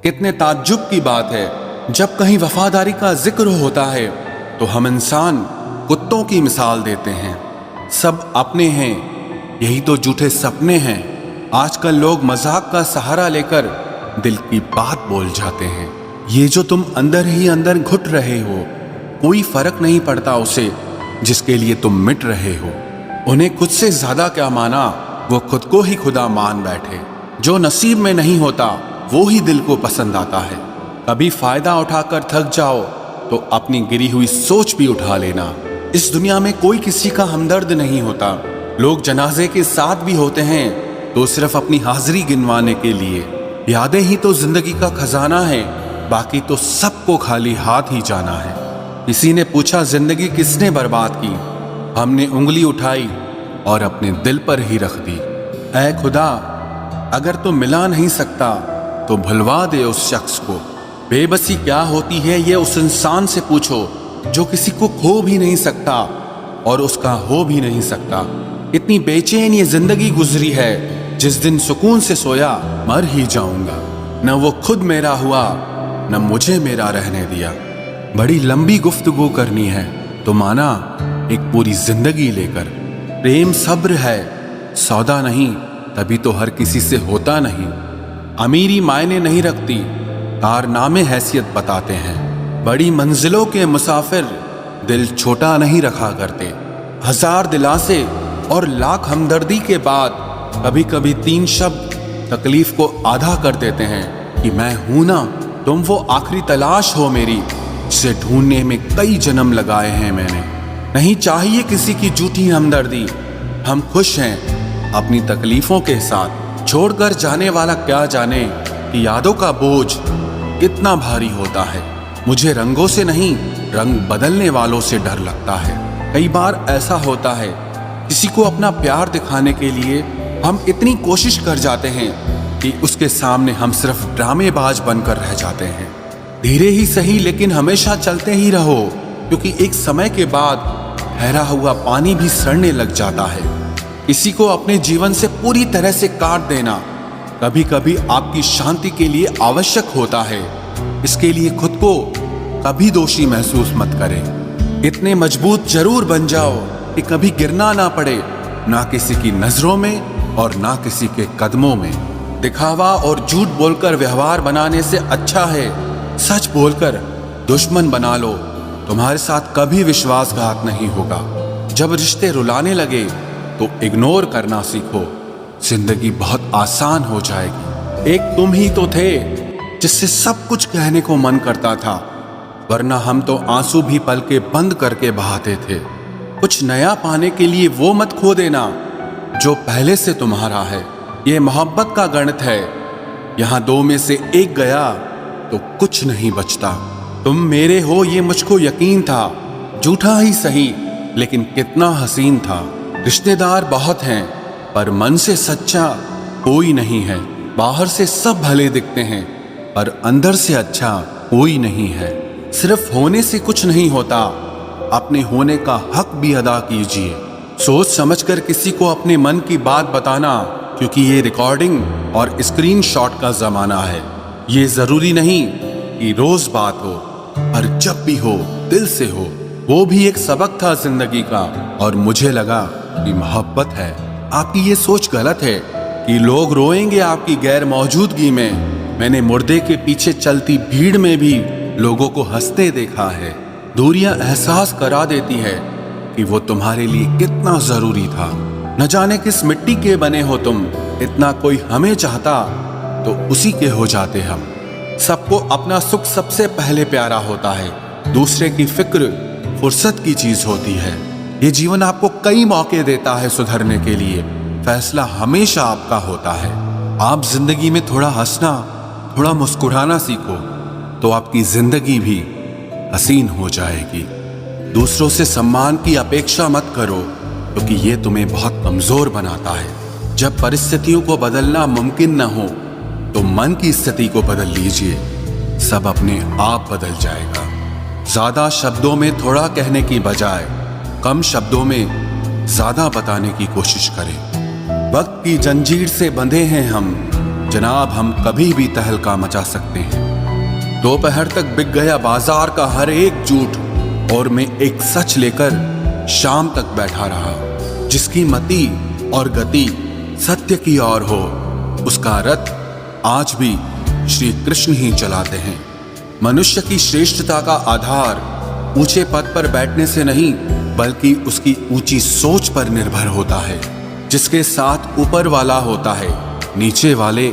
कितने ताज्जुब की बात है, जब कहीं वफादारी का जिक्र होता है तो हम इंसान कुत्तों की मिसाल देते हैं। सब अपने हैं, यही तो झूठे सपने हैं। आजकल लोग मजाक का सहारा लेकर दिल की बात बोल जाते हैं। ये जो तुम अंदर ही अंदर घुट रहे हो, कोई फर्क नहीं पड़ता उसे जिसके लिए तुम मिट रहे हो। उन्हें खुद से ज्यादा क्या माना, वो खुद को ही खुदा मान बैठे। जो नसीब में नहीं होता वो ही दिल को पसंद आता है। कभी फायदा उठाकर थक जाओ तो अपनी गिरी हुई सोच भी उठा लेना। इस दुनिया में कोई किसी का हमदर्द नहीं होता। लोग जनाजे के साथ भी होते हैं तो सिर्फ अपनी हाजिरी गिनवाने के लिए। यादें ही तो जिंदगी का खजाना है, बाकी तो सबको खाली हाथ ही जाना है। किसी ने पूछा जिंदगी किसने बर्बाद की, हमने उंगली उठाई और अपने दिल पर ही रख दी। ऐ खुदा, अगर तो मिला नहीं सकता तो भुलवा दे उस शख्स को। बेबसी क्या होती है ये उस इंसान से पूछो जो किसी को खो भी नहीं सकता और उसका हो भी नहीं सकता। इतनी बेचैन ये जिंदगी गुजरी है, जिस दिन सुकून से सोया मर ही जाऊंगा। न वो खुद मेरा हुआ, न मुझे मेरा रहने दिया। बड़ी लंबी गुफ्तगू करनी है तो माना एक पूरी जिंदगी लेकर। प्रेम सब्र है, सौदा नहीं, तभी तो हर किसी से होता नहीं। अमीरी मायने नहीं रखती, कारनामे हैसियत बताते हैं। बड़ी मंजिलों के मुसाफिर दिल छोटा नहीं रखा करते। हजार दिलासे और लाख हमदर्दी के बाद कभी कभी 3 शब्द तकलीफ को आधा कर देते हैं कि मैं हूं ना, तुम वो आखिरी तलाश हो मेरी, जिसे ढूंढने में कई जन्म लगाए हैं मैंने। नहीं चाहिए किसी की झूठी हमदर्दी, हम खुश हैं अपनी तकलीफों के साथ। छोड़कर जाने वाला क्या जाने कि यादों का बोझ कितना भारी होता है। मुझे रंगों से नहीं, रंग बदलने वालों से डर लगता है। कई बार ऐसा होता है, किसी को अपना प्यार दिखाने के लिए हम इतनी कोशिश कर जाते हैं कि उसके सामने हम सिर्फ ड्रामेबाज बनकर रह जाते हैं। धीरे ही सही लेकिन हमेशा चलते ही रहो, क्योंकि एक समय के बाद ठहरा हुआ पानी भी सड़ने लग जाता है। किसी को अपने जीवन से पूरी तरह से काट देना कभी कभी आपकी शांति के लिए आवश्यक होता है। इसके लिए खुद को कभी दोषी महसूस मत करें। इतने मजबूत जरूर बन जाओ कि कभी गिरना ना पड़े, ना किसी की नजरों में और ना किसी के कदमों में। दिखावा और झूठ बोलकर व्यवहार बनाने से अच्छा है सच बोलकर दुश्मन बना लो। तुम्हारे साथ कभी विश्वासघात नहीं होगा। जब रिश्ते रुलाने लगे तो इग्नोर करना सीखो, जिंदगी बहुत आसान हो जाएगी। एक तुम ही तो थे जिससे सब कुछ कहने को मन करता था, वरना हम तो आंसू भी पल के बंद करके बहाते थे। कुछ नया पाने के लिए वो मत खो देना जो पहले से तुम्हारा है। ये मोहब्बत का गणित है, यहाँ 2 में से 1 गया तो कुछ नहीं बचता। तुम मेरे हो ये मुझको यकीन था, झूठा ही सही लेकिन कितना हसीन था। रिश्तेदार बहुत हैं पर मन से सच्चा कोई नहीं है। बाहर से सब भले दिखते हैं पर अंदर से अच्छा कोई नहीं है। सिर्फ होने से कुछ नहीं होता, अपने होने का हक भी अदा कीजिए। सोच समझकर किसी को अपने मन की बात बताना, क्योंकि ये रिकॉर्डिंग और स्क्रीनशॉट का जमाना है। ये जरूरी नहीं कि रोज बात हो, पर जब भी हो दिल से हो। वो भी एक सबक था जिंदगी का, और मुझे लगा कि मोहब्बत है। आपकी ये सोच गलत है कि लोग रोएंगे आपकी गैर मौजूदगी में। मैंने मुर्दे के पीछे चलती भीड़ में भी लोगों को हंसते देखा है। दूरियां एहसास करा देती है कि वो तुम्हारे लिए कितना जरूरी था। न जाने किस मिट्टी के बने हो तुम, इतना कोई हमें चाहता तो उसी के हो जाते हम। सबको अपना सुख सबसे पहले प्यारा होता है, दूसरे की फिक्र फुर्सत की चीज होती है। ये जीवन आपको कई मौके देता है सुधरने के लिए, फैसला हमेशा आपका होता है। आप जिंदगी में थोड़ा हंसना, थोड़ा मुस्कुराना सीखो तो आपकी जिंदगी भी हसीन हो जाएगी। दूसरों से सम्मान की अपेक्षा मत करो, क्योंकि ये तुम्हें बहुत कमजोर बनाता है। जब परिस्थितियों को बदलना मुमकिन न हो तो मन की स्थिति को बदल लीजिए, सब अपने आप बदल जाएगा। ज्यादा शब्दों में थोड़ा कहने की बजाय कम शब्दों में ज्यादा बताने की कोशिश करें। वक्त की जंजीर से बंधे हैं हम, जनाब हम कभी भी तहलका मचा सकते हैं। दोपहर तक बिक गया बाजार का हर एक जूठ और मैं एक सच लेकर शाम तक बैठा रहा। जिसकी मति और गति सत्य की ओर हो, उसका रथ आज भी श्री कृष्ण ही चलाते हैं। मनुष्य की श्रेष्ठता का आधार ऊंचे पद पर बैठने से नहीं, बल्कि उसकी ऊंची सोच पर निर्भर होता है। जिसके साथ ऊपर वाला होता है, नीचे वाले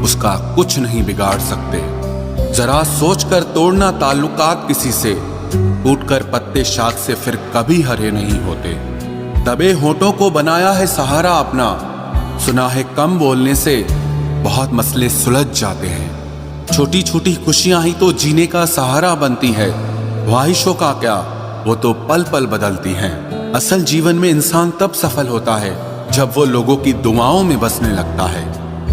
उसका कुछ नहीं बिगाड़ सकते। जरा सोचकर तोड़ना ताल्लुकात किसी से, टूटकर पत्ते शाख से फिर कभी हरे नहीं होते। दबे होठों को बनाया है सहारा अपना, सुना है कम बोलने से बहुत मसले सुलझ जाते हैं। छोटी छोटी खुशियां ही तो जीने का सहारा बनती है, ख्वाहिशों का क्या, वो तो पल पल बदलती हैं। असल जीवन में इंसान तब सफल होता है जब वो लोगों की दुआओं में बसने लगता है।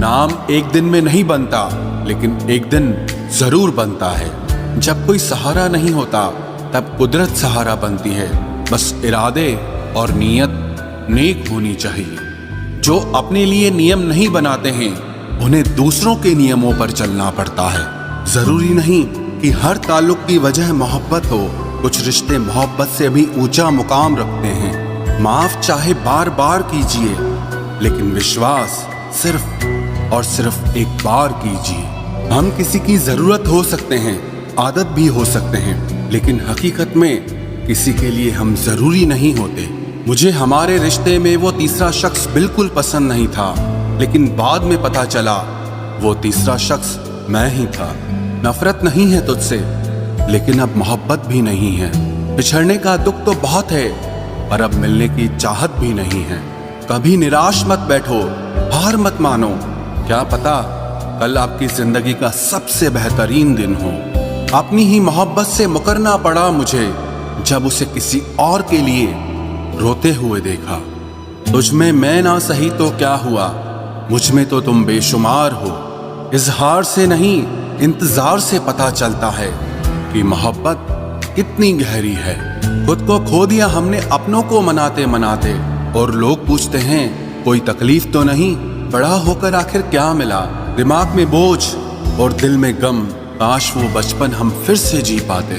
नाम एक दिन में नहीं बनता, लेकिन एक दिन जरूर बनता है। जब कोई सहारा नहीं होता तब कुदरत सहारा बनती है। बस इरादे और नीयत नेक होनी चाहिए। जो अपने लिए नियम नहीं बनाते हैं, उन्हें दूसरों के नियमों पर चलना पड़ता है। जरूरी नहीं कि हर ताल्लुक की वजह मोहब्बत हो, कुछ रिश्ते मोहब्बत से भी ऊंचा मुकाम रखते हैं। माफ चाहे बार बार कीजिए, लेकिन विश्वास सिर्फ और सिर्फ एक बार कीजिए। हम किसी की जरूरत हो सकते हैं, आदत भी हो सकते हैं, लेकिन हकीकत में किसी के लिए हम जरूरी नहीं होते। मुझे हमारे रिश्ते में वो तीसरा शख्स बिल्कुल पसंद नहीं था, लेकिन बाद में पता चला वो तीसरा शख्स मैं ही था। नफरत नहीं है तुझसे, लेकिन अब मोहब्बत भी नहीं है। बिछड़ने का दुख तो बहुत है, पर अब मिलने की चाहत भी नहीं है। कभी निराश मत बैठो, हार मत मानो। क्या पता कल आपकी जिंदगी का सबसे बेहतरीन दिन हो। अपनी ही मोहब्बत से मुकरना पड़ा मुझे, जब उसे किसी और के लिए रोते हुए देखा। तुझ में मैं ना सही तो क्या हुआ, मुझ में तो तुम बेशुमार हो। इजहार से नहीं, इंतजार से पता चलता है कि मोहब्बत कितनी गहरी है। खुद को खो दिया हमने अपनों को मनाते मनाते, और लोग पूछते हैं कोई तकलीफ तो नहीं। बड़ा होकर आखिर क्या मिला, दिमाग में बोझ और दिल में गम। काश वो बचपन हम फिर से जी पाते।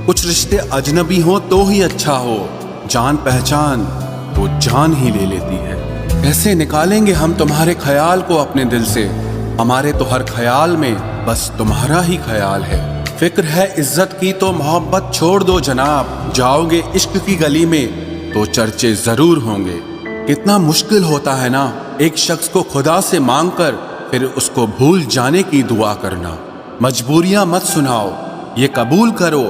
कुछ रिश्ते अजनबी हो तो ही अच्छा हो, जान पहचान तो जान ही ले लेती है। कैसे निकालेंगे हम तुम्हारे ख्याल को अपने दिल से, हमारे तो हर ख्याल में बस तुम्हारा ही ख्याल है। फिक्र है इज्जत की तो मोहब्बत छोड़ दो जनाब, जाओगे इश्क की गली में तो चर्चे जरूर होंगे। कितना मुश्किल होता है ना एक शख्स को खुदा से मांग कर फिर उसको भूल जाने की दुआ करना। मजबूरियां मत सुनाओ, ये कबूल करो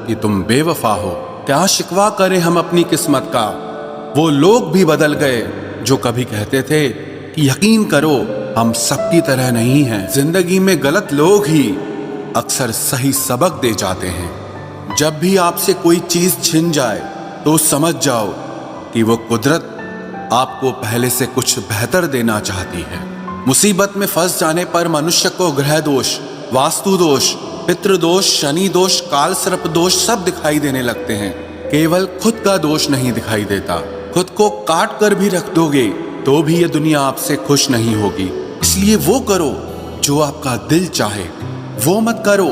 कि तुम बेवफा हो। क्या शिकवा करें हम अपनी किस्मत का, वो लोग भी बदल गए जो कभी कहते थे कि यकीन करो हम सबकी तरह नहीं हैं। जिंदगी में गलत लोग ही अक्सर सही सबक दे जाते हैं। जब भी आपसे कोई चीज छिन जाए तो समझ जाओ कि वो कुदरत आपको पहले से कुछ बेहतर देना चाहती है। मुसीबत में फंस जाने पर मनुष्य को ग्रह दोष, वास्तु दोष, पितृ दोष, शनि दोष, काल सर्प दोष सब दिखाई देने लगते हैं। केवल खुद का दोष नहीं दिखाई देता। खुद को काट कर भी रख दोगे तो भी ये दुनिया आपसे खुश नहीं होगी। इसलिए वो करो जो आपका दिल चाहे, वो मत करो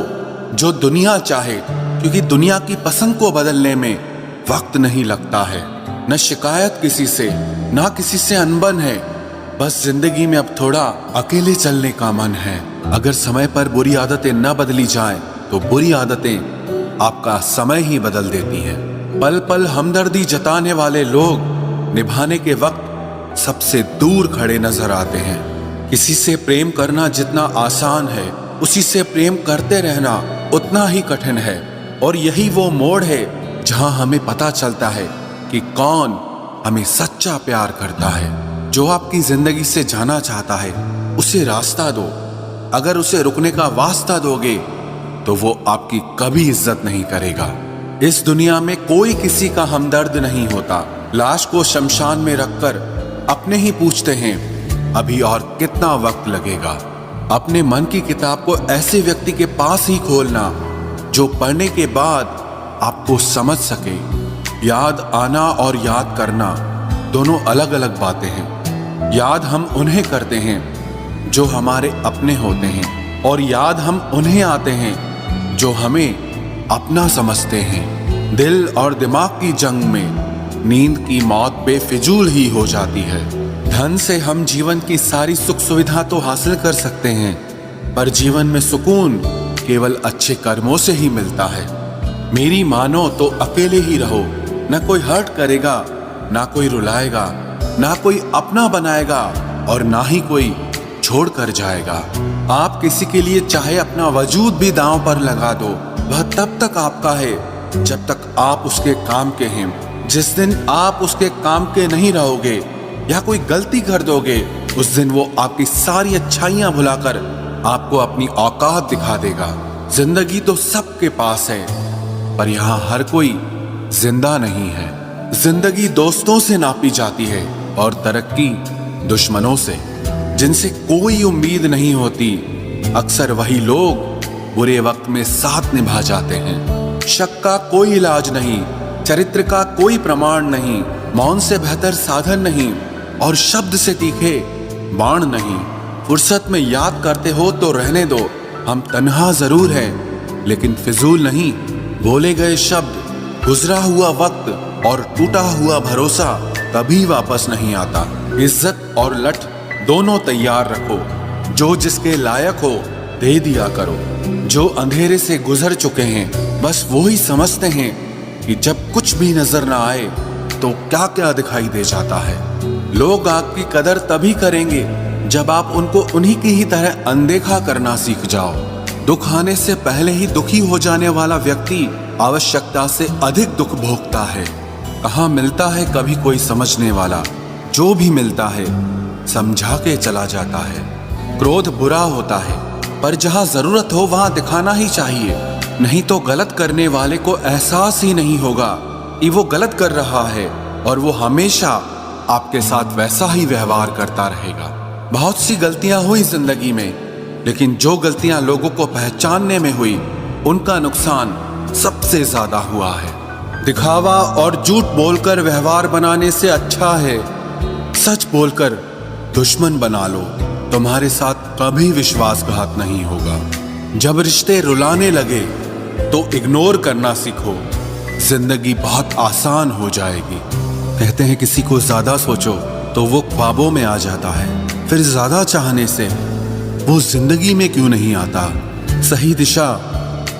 जो दुनिया चाहे, क्योंकि दुनिया की पसंद को बदलने में वक्त नहीं लगता है। न शिकायत किसी से, ना किसी से अनबन है। बस जिंदगी में अब थोड़ा अकेले चलने का मन है। अगर समय पर बुरी आदतें न बदली जाएं, तो बुरी आदतें आपका समय ही बदल देती हैं। पल पल हमदर्दी जताने वाले लोग निभाने के वक्त सबसे दूर खड़े नजर आते हैं। किसी से प्रेम करना जितना आसान है, उसी से प्रेम करते रहना उतना ही कठिन है। और यही वो मोड़ है जहां हमें पता चलता है कि कौन हमें सच्चा प्यार करता है। जो आपकी जिंदगी से जाना चाहता है उसे रास्ता दो। अगर उसे रुकने का वास्ता दोगे तो वो आपकी कभी इज्जत नहीं करेगा। इस दुनिया में कोई किसी का हमदर्द नहीं होता। लाश को शमशान में रखकर अपने ही पूछते हैं अभी और कितना वक्त लगेगा। अपने मन की किताब को ऐसे व्यक्ति के पास ही खोलना जो पढ़ने के बाद आपको समझ सके। याद आना और याद करना दोनों अलग अलग बातें हैं। याद हम उन्हें करते हैं जो हमारे अपने होते हैं, और याद हम उन्हें आते हैं जो हमें अपना समझते हैं। दिल और दिमाग की जंग में नींद की मौत बेफिजूल ही हो जाती है। धन से हम जीवन की सारी सुख सुविधा तो हासिल कर सकते हैं, पर जीवन में सुकून केवल अच्छे कर्मों से ही मिलता है। मेरी मानो तो अकेले ही रहो, ना कोई हर्ट करेगा, ना कोई रुलाएगा, ना कोई अपना बनाएगा, और ना ही कोई छोड़ कर जाएगा। आप किसी के लिए चाहे अपना वजूद भी दांव पर लगा दो, वह तब तक आपका है जब तक आप उसके काम के हैं। जिस दिन आप उसके काम के नहीं रहोगे या कोई गलती कर दोगे, उस दिन वो आपकी सारी अच्छाइयां भुलाकर आपको अपनी औकात दिखा देगा। जिंदगी तो सबके पास है, पर यहाँ हर कोई जिंदा नहीं है। जिंदगी दोस्तों से नापी जाती है और तरक्की दुश्मनों से, जिनसे कोई उम्मीद नहीं होती। अक्सर वही लोग बुरे वक्त में साथ निभा जाते हैं। शक का कोई इलाज नहीं, चरित्र का कोई प्रमाण नहीं, मौन से बेहतर साधन नहीं, और शब्द से तीखे बाण नहीं। फुर्सत में याद करते हो तो रहने दो, हम तन्हा जरूर हैं लेकिन फिजूल नहीं। बोले गए शब्द, गुजरा हुआ वक्त और टूटा हुआ भरोसा कभी वापस नहीं आता। इज्जत और लठ दोनों तैयार रखो, जो जिसके लायक हो दे दिया करो। जो अंधेरे से गुजर चुके हैं बस वो ही समझते हैं कि जब कुछ भी नजर ना आए तो क्या क्या दिखाई दे जाता है। लोग आपकी कदर तभी करेंगे जब आप उनको उन्हीं की ही तरह अनदेखा करना सीख जाओ। दुख आने से पहले ही दुखी हो जाने वाला व्यक्ति आवश्यकता से अधिक दुख भोगता है। कहाँ मिलता है कभी कोई समझने वाला, जो भी मिलता है समझा के चला जाता है। क्रोध बुरा होता है, पर जहाँ जरूरत हो वहाँ दिखाना ही चाहिए, नहीं तो गलत करने वाले को एहसास ही नहीं होगा कि वो गलत कर रहा है, और वो हमेशा आपके साथ वैसा ही व्यवहार करता रहेगा। बहुत सी गलतियां हुई जिंदगी में, लेकिन जो गलतियां लोगों को पहचानने में हुई, उनका नुकसान सबसे ज्यादा हुआ है। दिखावा और झूठ बोलकर व्यवहार बनाने से अच्छा है सच बोलकर दुश्मन बना लो। तुम्हारे साथ कभी विश्वासघात नहीं होगा। जब रिश्ते रुलाने लगे तो इग्नोर करना सीखो, जिंदगी बहुत आसान हो जाएगी। कहते हैं किसी को ज्यादा सोचो तो वो ख्वाबों में आ जाता है, फिर ज्यादा चाहने से वो जिंदगी में क्यों नहीं आता। सही दिशा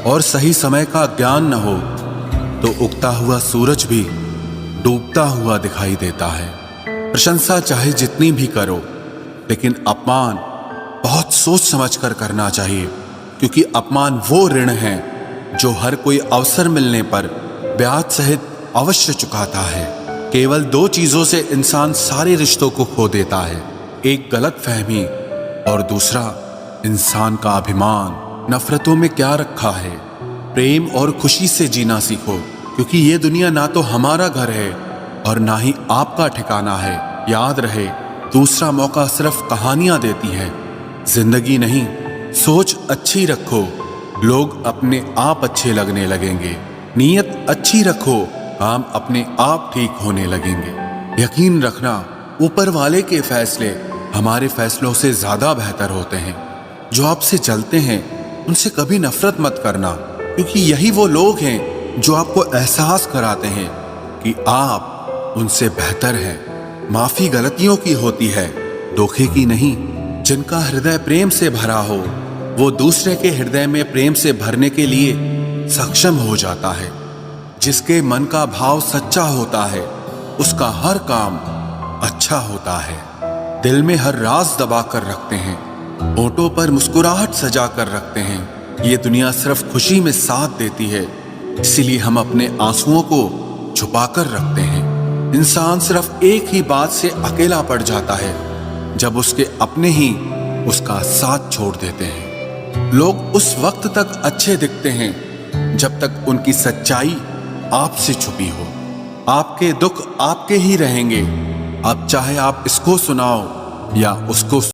और सही समय का ज्ञान न हो तो उगता हुआ सूरज भी डूबता हुआ दिखाई देता है। प्रशंसा चाहे जितनी भी करो, लेकिन अपमान बहुत सोच समझ कर करना चाहिए, क्योंकि अपमान वो ऋण है जो हर कोई अवसर मिलने पर ब्याज सहित अवश्य चुकाता है। केवल दो चीजों से इंसान सारे रिश्तों को खो देता है, एक गलतफहमी और दूसरा इंसान का अभिमान। नफरतों में क्या रखा है, प्रेम और खुशी से जीना सीखो, क्योंकि ये दुनिया ना तो हमारा घर है और ना ही आपका ठिकाना है। याद रहे, दूसरा मौका सिर्फ कहानियां देती है, जिंदगी नहीं। सोच अच्छी रखो, लोग अपने आप अच्छे लगने लगेंगे। नीयत अच्छी रखो, काम अपने आप ठीक होने लगेंगे। यकीन रखना, ऊपर वाले के फैसले हमारे फैसलों से ज्यादा बेहतर होते हैं। जो आपसे चलते हैं उनसे कभी नफरत मत करना, क्योंकि यही वो लोग हैं जो आपको एहसास कराते हैं कि आप उनसे बेहतर हैं। माफी गलतियों की होती है, धोखे की नहीं। जिनका हृदय प्रेम से भरा हो वो दूसरे के हृदय में प्रेम से भरने के लिए सक्षम हो जाता है। जिसके मन का भाव सच्चा होता है उसका हर काम अच्छा होता है। दिल में हर राज दबा कर रखते हैं, होठों पर मुस्कुराहट सजा कर रखते हैं। ये दुनिया सिर्फ खुशी में साथ देती है, इसीलिए हम अपने आंसुओं को छुपा कर रखते हैं। इंसान सिर्फ एक ही बात से अकेला पड़ जाता है, जब उसके अपने ही उसका साथ छोड़ देते हैं। लोग उस वक्त तक अच्छे दिखते हैं जब तक उनकी सच्चाई आपसे छुपी हो। आपके दुख आपके ही रहेंगे, अब चाहे आप इसको सुनाओ या उसको